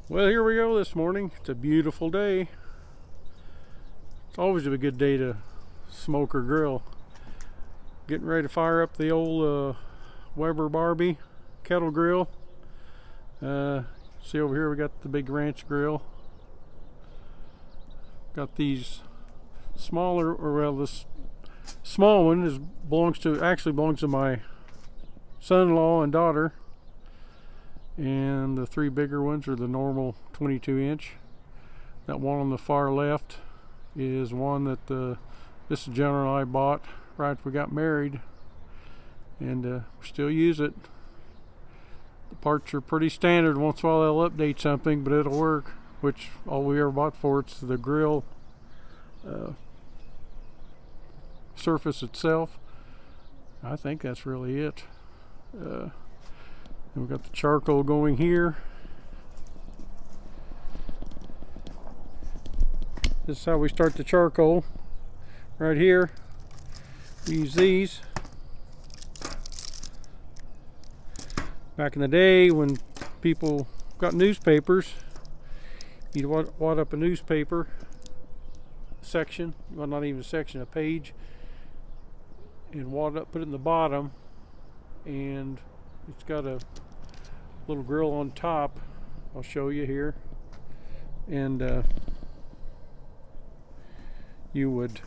Well, here we go this morning. It's a beautiful day. It's always a good day to smoke or grill. Getting ready to fire up the old Weber Barbie kettle grill. See over here we got the big ranch grill. Got these smaller, or well, this small one actually belongs to my son-in-law and daughter. And the three bigger ones are the normal 22-inch. That one on the far left is one that this gentleman and I bought right after we got married, and we still use it. The parts are pretty standard. Once in a while they'll update something, but it'll work. Which all we ever bought for it's the grill surface itself. I think that's really it. We've got the charcoal going here. This is how we start the charcoal. Right here, we use these. Back in the day when people got newspapers, you'd wad up a newspaper section, well, not even a section, a page, and wad up, put it in the bottom, and it's got a little grill on top. I'll show you here. And you would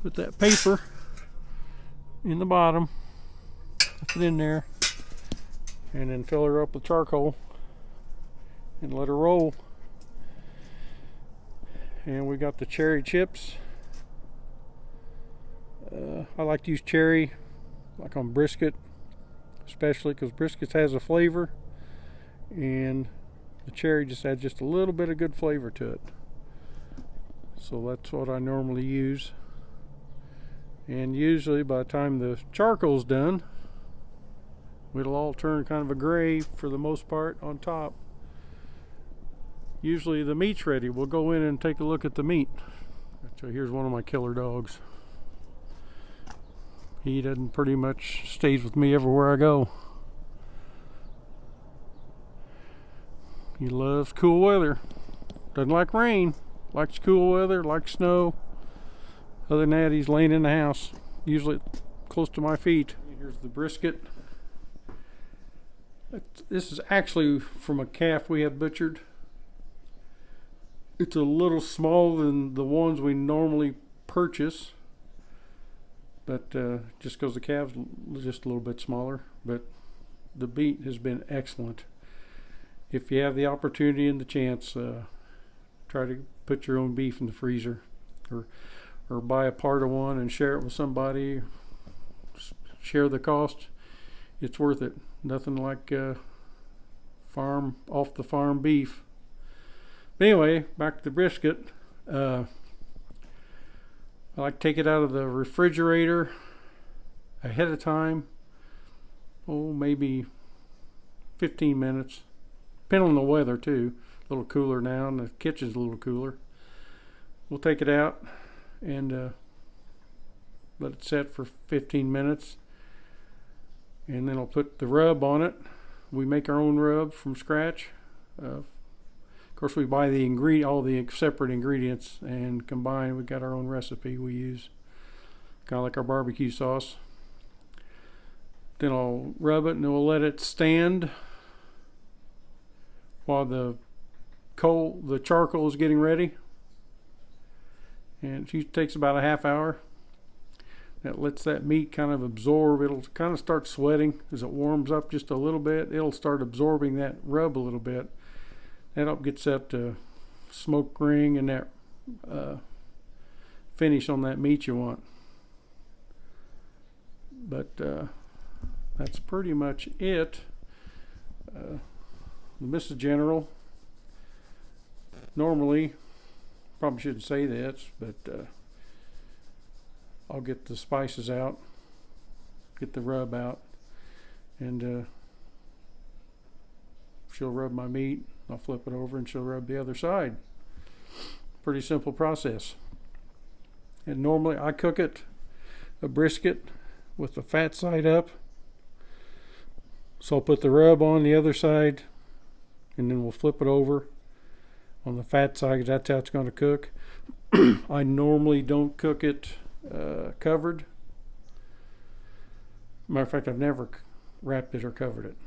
put that paper in the bottom, put it in there, and then fill her up with charcoal and let her roll. And we got the cherry chips. I like to use cherry, like on brisket, especially because brisket has a flavor, and the cherry just adds just a little bit of good flavor to it. So that's what I normally use. And usually by the time the charcoal's done, it'll all turn kind of a gray for the most part on top. Usually the meat's ready. We'll go in and take a look at the meat. So here's one of my killer dogs. He doesn't pretty much stays with me everywhere I go. He loves cool weather. Doesn't like rain. Likes cool weather, likes snow. Other than that, he's laying in the house, usually close to my feet. Here's the brisket. This is actually from a calf we had butchered. It's a little smaller than the ones we normally purchase, but just because the calf's just a little bit smaller. But the meat has been excellent. If you have the opportunity and the chance, try to put your own beef in the freezer, or buy a part of one and share it with somebody. Share the cost. It's worth it. Nothing like off the farm beef. But anyway, back to the brisket. I like to take it out of the refrigerator ahead of time. Oh, maybe 15 minutes. Depending on the weather too. A little cooler now, and the kitchen's a little cooler. We'll take it out and let it set for 15 minutes. And then I'll put the rub on it. We make our own rub from scratch. Of course, we buy all the separate ingredients and combine. We got our own recipe we use, kind of like our barbecue sauce. Then I'll rub it and we'll let it stand while the charcoal is getting ready. And it usually takes about a half hour. That lets that meat kind of absorb. It'll kind of start sweating as it warms up just a little bit. It'll start absorbing that rub a little bit. That gets that smoke ring and that finish on that meat you want. But that's pretty much it. Mrs. General, normally, probably shouldn't say this, but I'll get the spices out, get the rub out, and she'll rub my meat. I'll flip it over and she'll rub the other side. Pretty simple process. And normally I cook it a brisket with the fat side up, So I'll put the rub on the other side, and then we'll flip it over on the fat side, 'cause that's how it's going to cook. I normally don't cook it covered. Matter of fact, I've never wrapped it or covered it.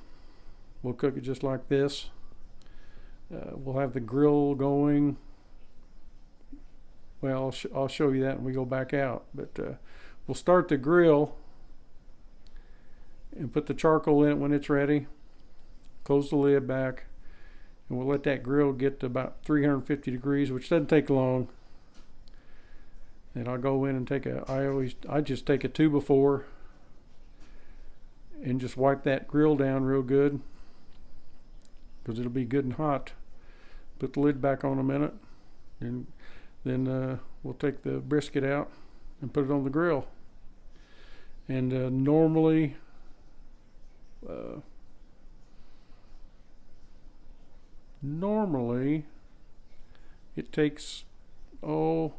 We'll cook it just like this. We'll have the grill going. Well, I'll show you that when we go back out. But we'll start the grill and put the charcoal in it when it's ready. Close the lid back, and we'll let that grill get to about 350 degrees, which doesn't take long. And I'll go in and take I just take a 2x4 and just wipe that grill down real good, because it'll be good and hot. Put the lid back on a minute, and then we'll take the brisket out and put it on the grill. And normally it takes, on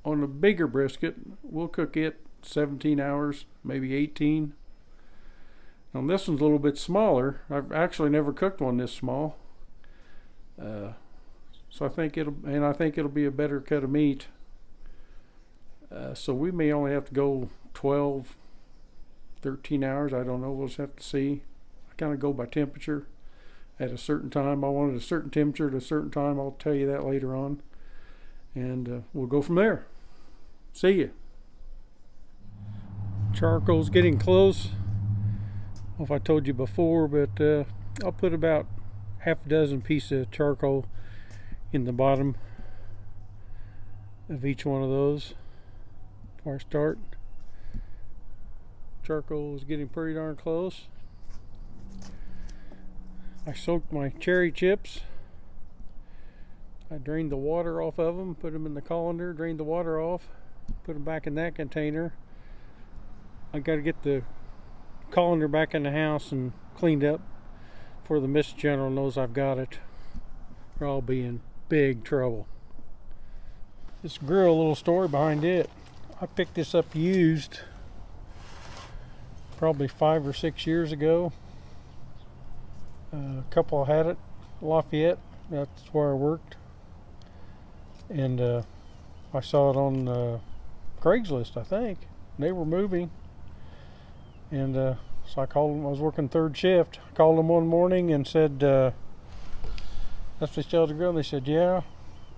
a bigger brisket, we'll cook it 17 hours, maybe 18. Now this one's a little bit smaller. I've actually never cooked one this small. So I think it'll be a better cut of meat. So we may only have to go 12, 13 hours. I don't know. We'll just have to see. I kind of go by temperature at a certain time. I wanted a certain temperature at a certain time. I'll tell you that later on. And we'll go from there. See you. Charcoal's getting close. I don't know if I told you before, but I'll put about half a dozen pieces of charcoal in the bottom of each one of those before I start. Charcoal is getting pretty darn close. I soaked my cherry chips. I drained the water off of them, put them in the colander, drained the water off, put them back in that container. I got to get the colander back in the house and cleaned up before the Miss General knows I've got it, or I'll be in big trouble. This grill, a little story behind it. I picked this up used probably 5 or 6 years ago. A couple had it, Lafayette, that's where I worked. And I saw it on Craigslist, I think. They were moving. And so I called them. I was working third shift. I called them one morning and said, that's what they still had the grill. And they said, yeah.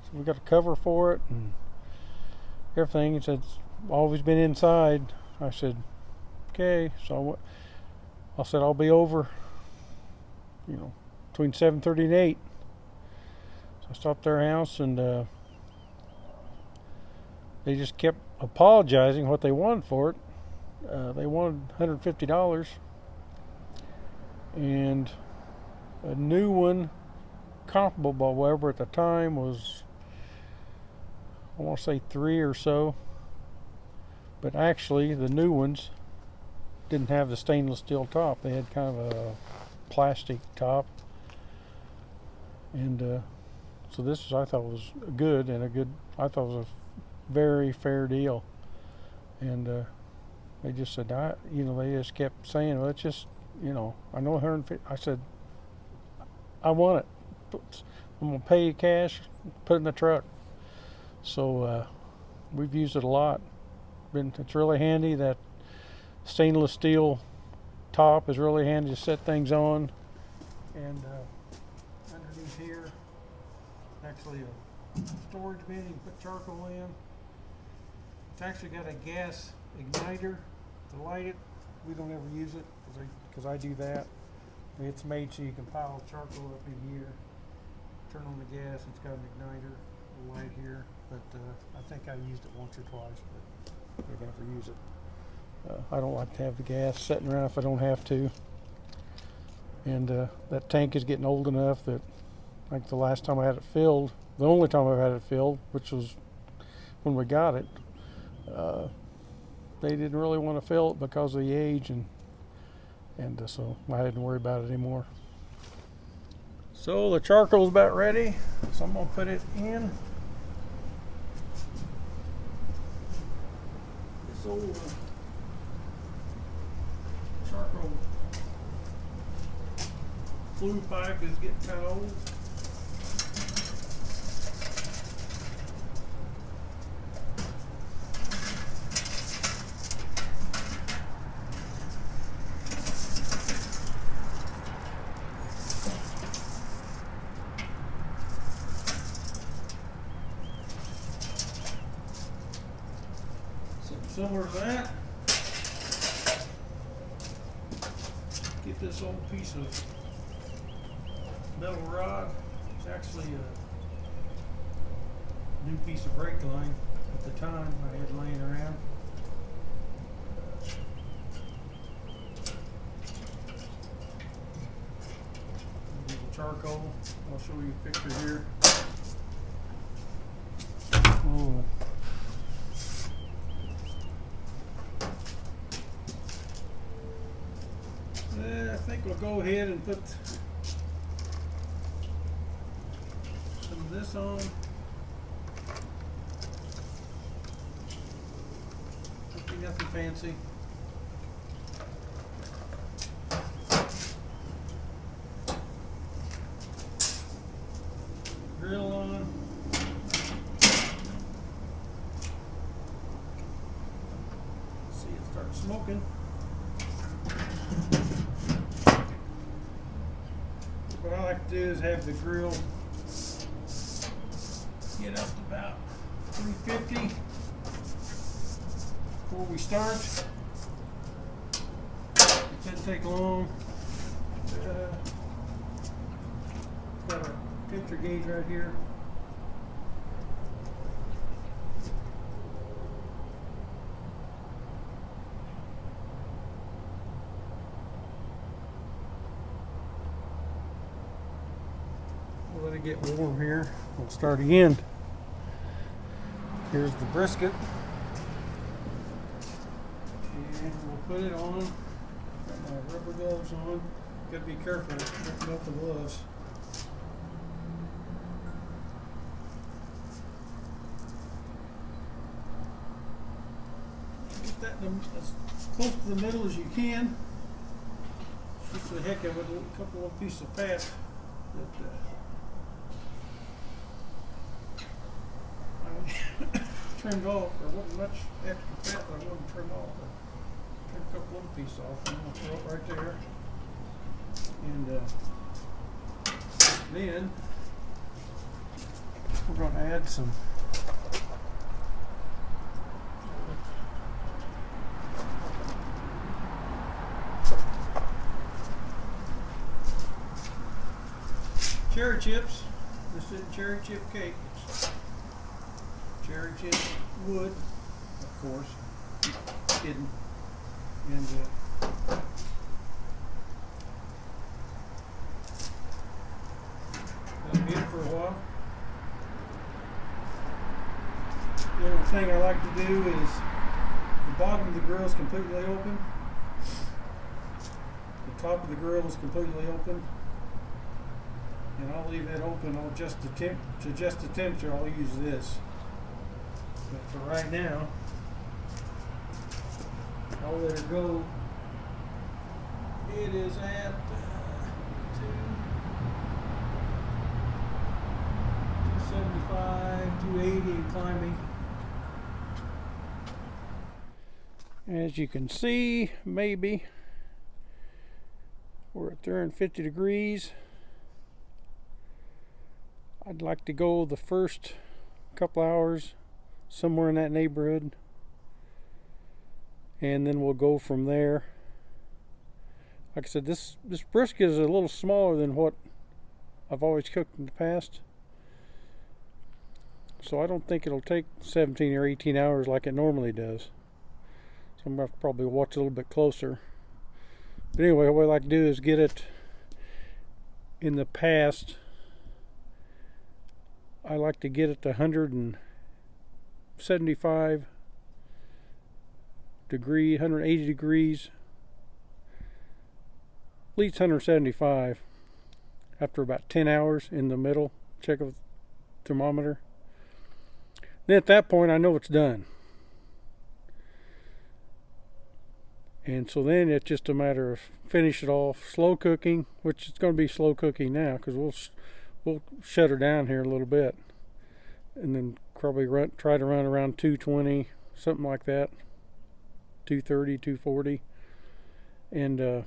So we got a cover for it and everything. He said, it's always been inside. I said, okay. So I said, I'll be over, between 7:30 and 8. So I stopped their house, and they just kept apologizing what they wanted for it. They wanted $150, and a new one comparable by whatever at the time was, I want to say 3 or so, but actually the new ones didn't have the stainless steel top. They had kind of a plastic top, and so this I thought was good, and I thought it was a very fair deal. And they just said, they just kept saying, well, it's just, I know 150. I said, I want it. I'm gonna pay you cash, put it in the truck. So we've used it a lot. It's really handy. That stainless steel top is really handy to set things on. And underneath here, actually a storage bin. You can put charcoal in. It's actually got a gas igniter to light it. We don't ever use it because I do that. It's made so you can pile charcoal up in here, turn on the gas. It's got an igniter, a light here. But I think I used it once or twice, but I never use it. I don't like to have the gas sitting around if I don't have to. And that tank is getting old enough that, like the last time I had it filled, the only time I've had it filled, which was when we got it, they didn't really want to fill it because of the age, and so I didn't worry about it anymore. So the charcoal's about ready, so I'm gonna put it in. This old charcoal flue pipe is getting kind of old. Similar to that, get this old piece of metal rod. It's actually a new piece of brake line at the time I had laying around. The charcoal, I'll show you a picture here. Oh. I think we'll go ahead and put some of this on. Nothing fancy. Grill on. See it start smoking. What I like to do is have the grill get up to about 350 before we start. It doesn't take long. Got a temperature gauge right here. We'll let it get warm here. We'll start again. Here's the brisket. And we'll put it on. Got my rubber gloves on. Gotta be careful with melt the gloves. Get that as close to the middle as you can. Just for the heck of it, a couple of pieces of fat that I trimmed off. There wasn't much extra fat that I wouldn't trim off. But trim a couple little pieces off, and I'll throw it right there. And then we're going to add some cherry chips. This isn't cherry chip cake. It's cherry chip wood, of course. Hidden. And that'll be it for a while. The only thing I like to do is the bottom of the grill is completely open. The top of the grill is completely open. And I'll leave that open. I'll adjust the temperature. I'll use this. But for right now, I'll let it go. It is at 275, 280 and climbing. As you can see, maybe we're at 350 degrees. I'd like to go the first couple hours somewhere in that neighborhood, and then we'll go from there. Like I said, this brisket is a little smaller than what I've always cooked in the past, so I don't think it'll take 17 or 18 hours like it normally does. So I'm going to probably watch a little bit closer. But anyway, what I like to do is get it. In the past, I like to get it to 175 degrees, 180 degrees, at least 175 after about 10 hours in the middle. Check with the thermometer. Then at that point I know it's done. And so then it's just a matter of finish it off, slow cooking, which is going to be slow cooking now because we'll shut her down here a little bit, and then probably try to run around 220, something like that, 230, 240, and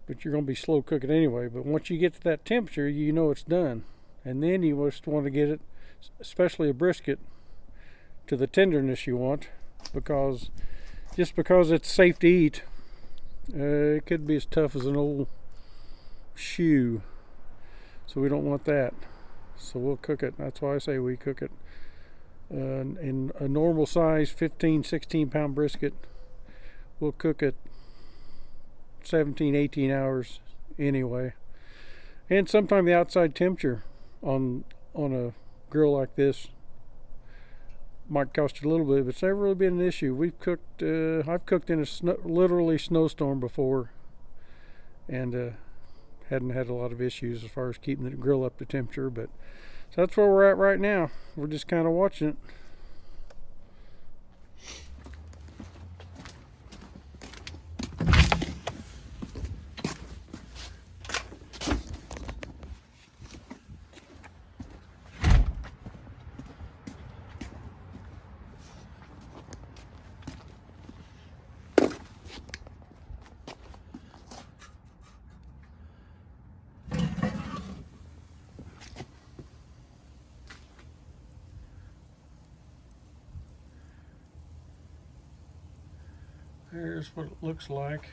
but you're going to be slow cooking anyway. But once you get to that temperature, you know it's done, and then you just want to get it, especially a brisket, to the tenderness you want, because just because it's safe to eat, it could be as tough as an old shoe. So we don't want that. So we'll cook it. That's why I say we cook it. In a normal size 15, 16 pound brisket, we'll cook it 17, 18 hours anyway. And sometimes the outside temperature on a grill like this might cost you a little bit, but it's never really been an issue. I've cooked in a literally snowstorm before, and hadn't had a lot of issues as far as keeping the grill up to temperature. But so that's where we're at right now. We're just kind of watching it. Here's what it looks like.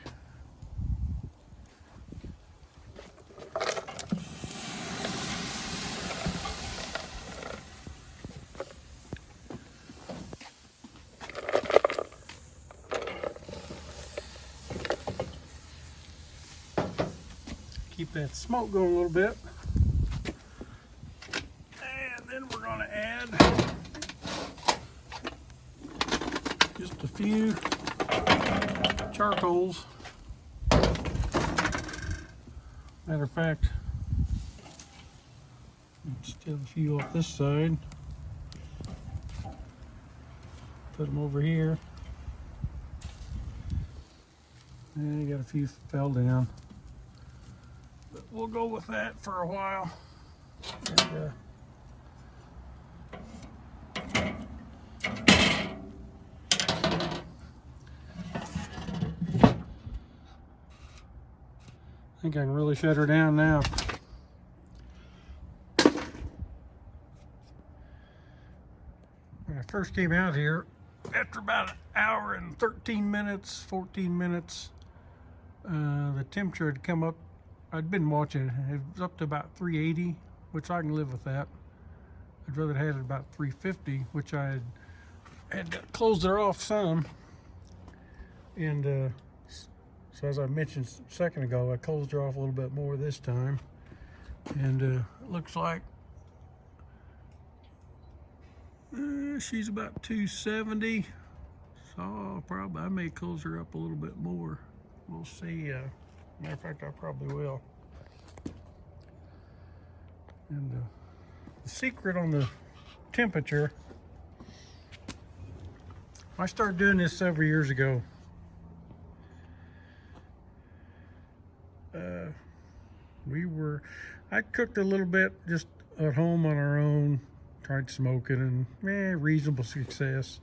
Keep that smoke going a little bit. And then we're going to add just a few charcoals. Matter of fact, let's steal a few off this side. Put them over here. And you got a few fell down. But we'll go with that for a while. And, I think I can really shut her down now. When I first came out here, after about an hour and 13 minutes, 14 minutes, the temperature had come up. I'd been watching it. It was up to about 380, which I can live with that. I'd rather have had it about 350, which I had closed her off some. And so as I mentioned a second ago, I closed her off a little bit more this time. And it looks like she's about 270. So I may close her up a little bit more. We'll see. Matter of fact, I probably will. And the secret on the temperature, I started doing this several years ago. I cooked a little bit just at home on our own, tried smoking, and reasonable success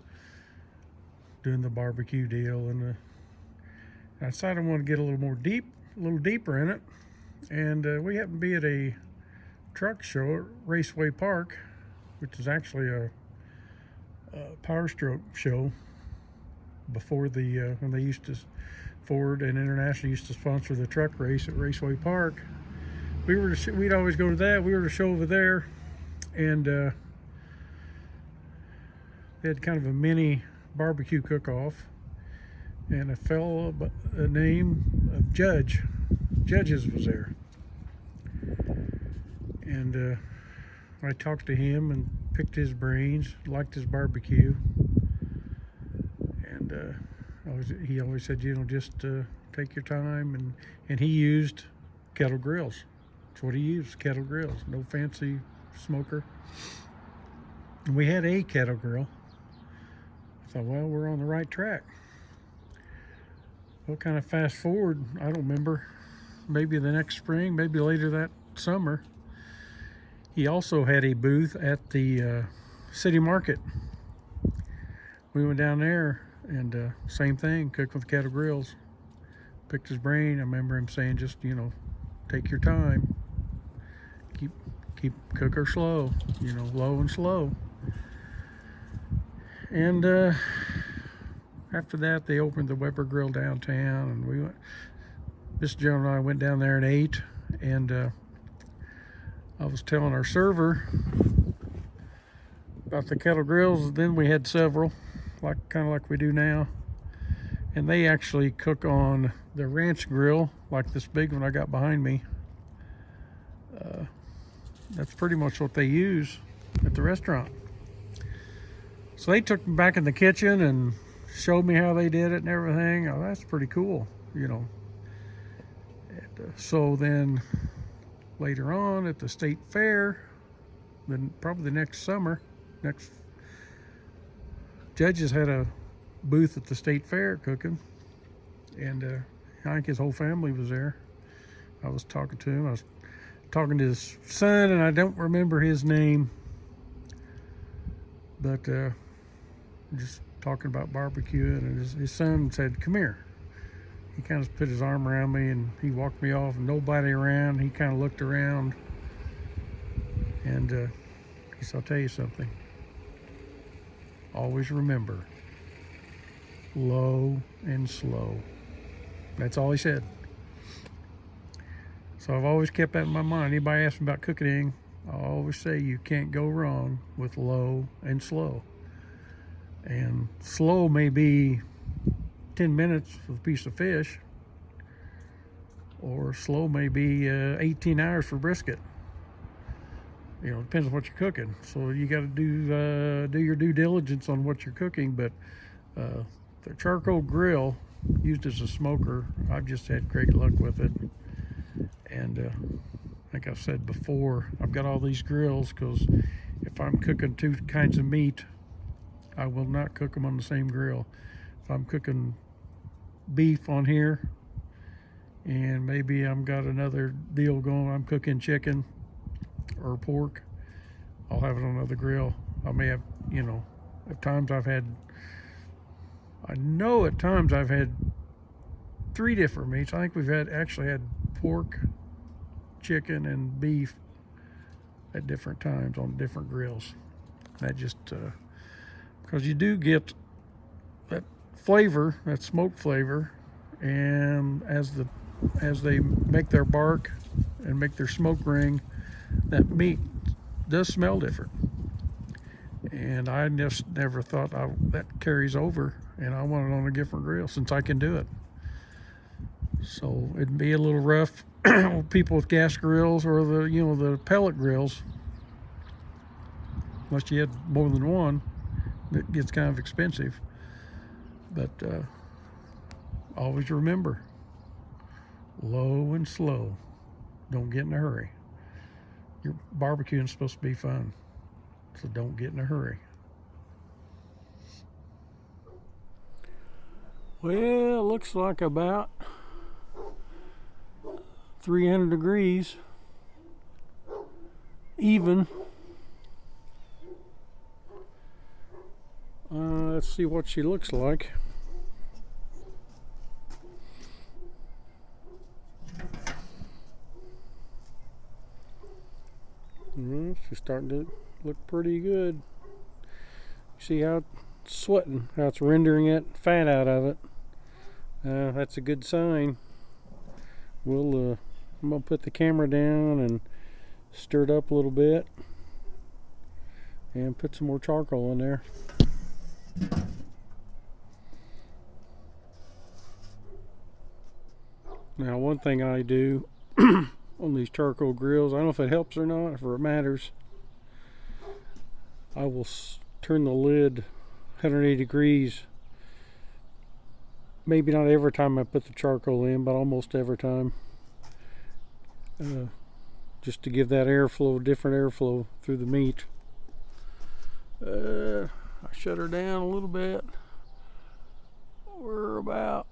doing the barbecue deal. And I decided I want to get a little deeper in it. And we happened to be at a truck show at Raceway Park, which is actually a Power Stroke show before the when they used to, Ford and International used to sponsor the truck race at Raceway Park. We'd always go to that. We were to show over there, and they had kind of a mini barbecue cook-off, and a fellow by the name of Judges was there, and I talked to him and picked his brains, liked his barbecue, and he always said, just take your time, and he used kettle grills. That's what he used, kettle grills, no fancy smoker. And we had a kettle grill. I thought, well, we're on the right track. We'll kind of fast forward, I don't remember, maybe the next spring, maybe later that summer. He also had a booth at the city market. We went down there and same thing, cooked with cattle grills. Picked his brain. I remember him saying, just, you know, take your time. Keep cook her slow, you know, low and slow. And after that, they opened the Weber Grill downtown, and we went. Miss Joan and I went down there and ate. And I was telling our server about the kettle grills. Then we had several, kind of like we do now. And they actually cook on the ranch grill, like this big one I got behind me. That's pretty much what they use at the restaurant. So they took me back in the kitchen and showed me how they did it and everything. Oh, that's pretty cool, you know. And, so then later on at the state fair, then probably the next summer, Judges had a booth at the state fair cooking, and I think his whole family was there. I was talking to him. I was talking to his son, and I don't remember his name, but just talking about barbecuing, and his son said, "Come here." He kind of put his arm around me, and he walked me off, and nobody around. He kind of looked around, and he said, "I'll tell you something. Always remember, low and slow." That's all he said. So I've always kept that in my mind. Anybody asks me about cooking, I always say you can't go wrong with low and slow. And slow may be 10 minutes with a piece of fish, or slow may be 18 hours for brisket. You know, it depends on what you're cooking. So you got to do your due diligence on what you're cooking. But the charcoal grill used as a smoker, I've just had great luck with it. And like I've said before, I've got all these grills because if I'm cooking two kinds of meat, I will not cook them on the same grill. If I'm cooking beef on here, and maybe I've got another deal going, I'm cooking chicken or pork, I'll have it on another grill. I may have, you know, at times I've had 3 different meats. I think we've actually had pork, chicken, and beef at different times on different grills. That just because you do get that flavor, that smoke flavor, and as they make their bark and make their smoke ring, that meat does smell different. And I just never thought that carries over, and I want it on a different grill since I can do it. So it'd be a little rough with people with gas grills or the pellet grills. Unless you had more than one, it gets kind of expensive. But always remember, low and slow. Don't get in a hurry. Your barbecuing is supposed to be fun, so don't get in a hurry. Well, looks like about 300 degrees even. Let's see what she looks like. She's starting to look pretty good. See how it's sweating, how it's rendering it fat out of it. That's a good sign. I'm gonna put the camera down and stir it up a little bit and put some more charcoal in there. Now, one thing I do on these charcoal grills, I don't know if it helps or not, if it matters, I will turn the lid 180 degrees. Maybe not every time I put the charcoal in, but almost every time. Just to give that airflow, different airflow through the meat. I shut her down a little bit. We're about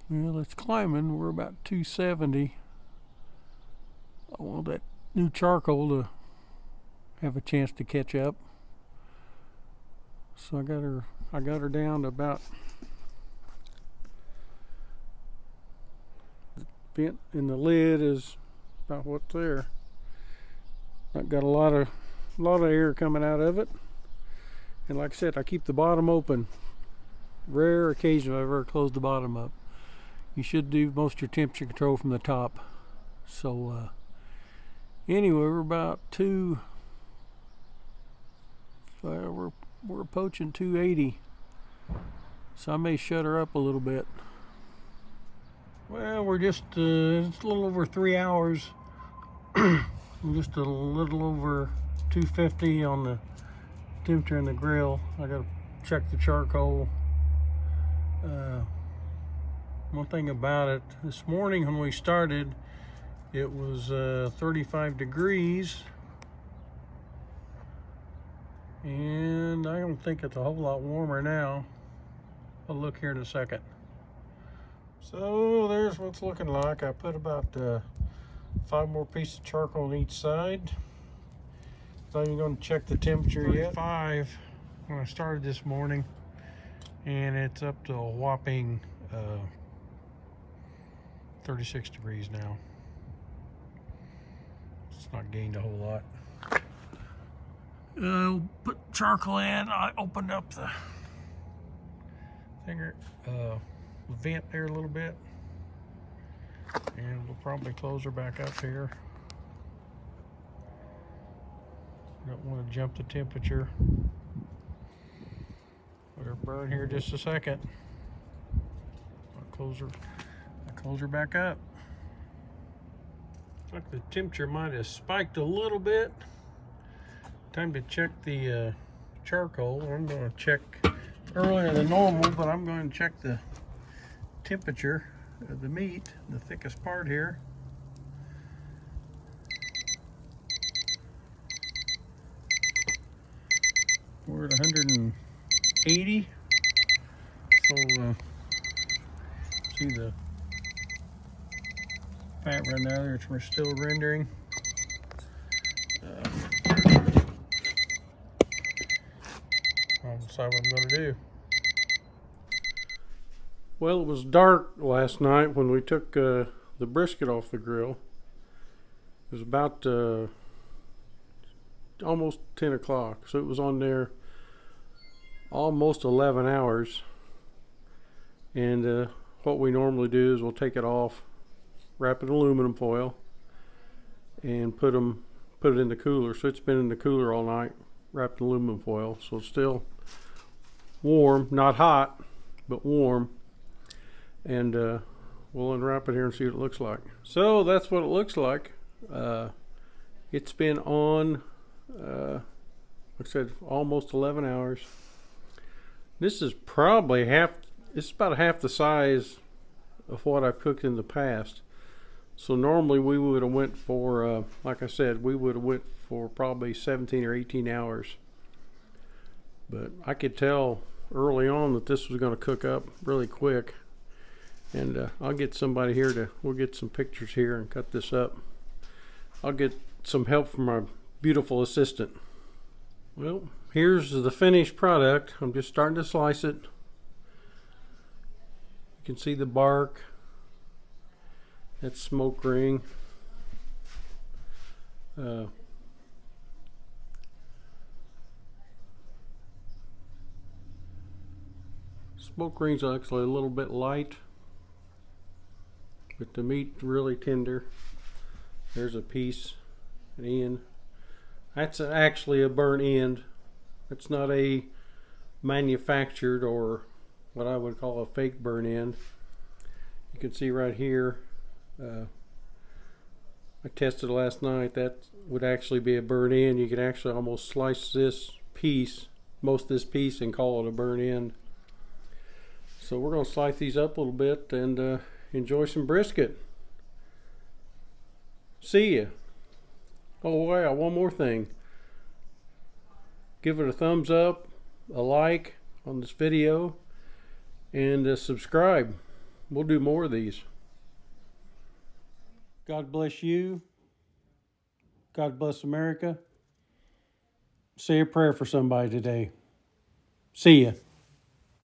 Well, it's climbing. We're about 270. I want that new charcoal to have a chance to catch up. So I got her down to about, the vent in the lid is about what's there. I've got a lot of air coming out of it. And like I said, I keep the bottom open. Rare occasion I've ever closed the bottom up. You should do most of your temperature control from the top. So anyway, we're about we're approaching 280. So I may shut her up a little bit. Well, we're just it's a little over 3 hours. Just a little over 250 on the temperature in the grill. I gotta check the charcoal. One thing about it, this morning when we started, it was 35 degrees, and I don't think it's a whole lot warmer now. I'll look here in a second. So there's what it's looking like. I put about 5 more pieces of charcoal on each side. Not even going to check the temperature yet. 5 when I started this morning, and it's up to a whopping 36 degrees now. It's not gained a whole lot. Put charcoal in. I opened up the vent there a little bit, and we'll probably close her back up here. Don't want to jump the temperature. Let her burn here just a second. I'll close her back up. Looks like the temperature might have spiked a little bit. Time to check the charcoal. I'm going to check earlier than normal, but I'm going to check the temperature of the meat, the thickest part here. We're at 180. So see the fat run out there, which we're still rendering. I'll decide what I'm going to do. Well, it was dark last night when we took the brisket off the grill. It was about almost 10 o'clock, so it was on there almost 11 hours. And what we normally do is we'll take it off, wrap it in aluminum foil, and put it in the cooler. So it's been in the cooler all night, wrapped in aluminum foil, so it's still warm, not hot, but warm. And we'll unwrap it here and see what it looks like. So that's what it looks like. It's been on, like I said, almost 11 hours. This is probably it's about half the size of what I've cooked in the past. So normally we would have went for, like I said, we would have went for probably 17 or 18 hours. But I could tell early on that this was going to cook up really quick. And I'll get somebody here we'll get some pictures here and cut this up. I'll get some help from our beautiful assistant. Well, here's the finished product. I'm just starting to slice it. You can see the bark. That's smoke ring. Smoke ring's actually a little bit light, but the meat really tender. There's a piece, an end. That's actually a burnt end. It's not a manufactured or what I would call a fake burnt end. You can see right here, I tested last night, that would actually be a burnt end. You could actually almost slice this piece, most of this piece, and call it a burnt end. So we're going to slice these up a little bit and enjoy some brisket. See ya. Oh yeah, one more thing. Give it a thumbs up, a like on this video, and subscribe. We'll do more of these. God bless you. God bless America. Say a prayer for somebody today. See ya.